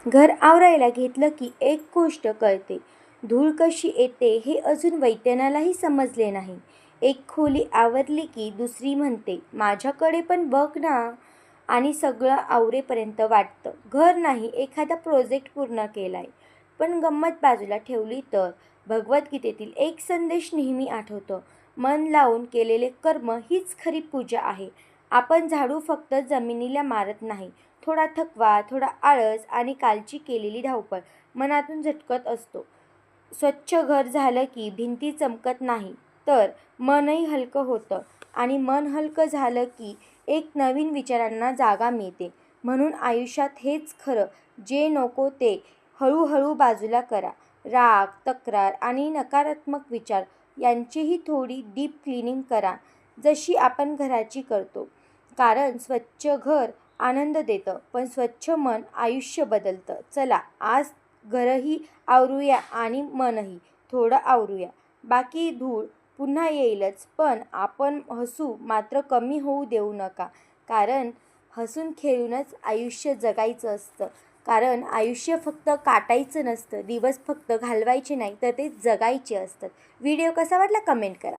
घर आवरायला घेतलं की एक गोष्ट कळते, धूळ कशी येते हे अजून वैद्यनालाही समजले नाही. एक खोली आवरली की दुसरी म्हणते, माझ्याकडे पण बघ ना. आणि सगळं आवरेपर्यंत वाटतं घर नाही, एखादा प्रोजेक्ट पूर्ण केलाय. पण गंमत बाजूला ठेवली तर भगवद्गीतेतील एक संदेश नेहमी आठवतो, मन लावून केलेले कर्म हीच खरी पूजा आहे. आपण झाडू फक्त जमिनीला मारत नाही, थोडा थकवा, थोडा आळस आणि कालची केलेली धावपळ मनातून झटकत असतो. स्वच्छ घर झालं की भिंती चमकत नाही, तर मनही हलकं होतं आणि मन हलकं झालं की एक नवीन विचारांना जागा मिळते. म्हणून आयुष्यात हेच खरं, जे नको ते हळूहळू बाजूला करा. राग, तक्रार आणि नकारात्मक विचार यांचीही थोडी डीप क्लिनिंग करा, जशी आपण घराची करतो. कारण स्वच्छ घर आनंद देतं, पण स्वच्छ मन आयुष्य बदलतं. चला, आज घरही आवरूया आणि मनही थोडं आवरूया. बाकी धूळ पुन्हा येईलच, पण आपण हसू मात्र कमी होऊ देऊ नका. कारण हसून खेळूनच आयुष्य जगायचं असतं. कारण आयुष्य फक्त काटायचं नसतं, दिवस फक्त घालवायचे नाही, तर ते जगायचे असतात. व्हिडिओ कसा वाटला कमेंट करा.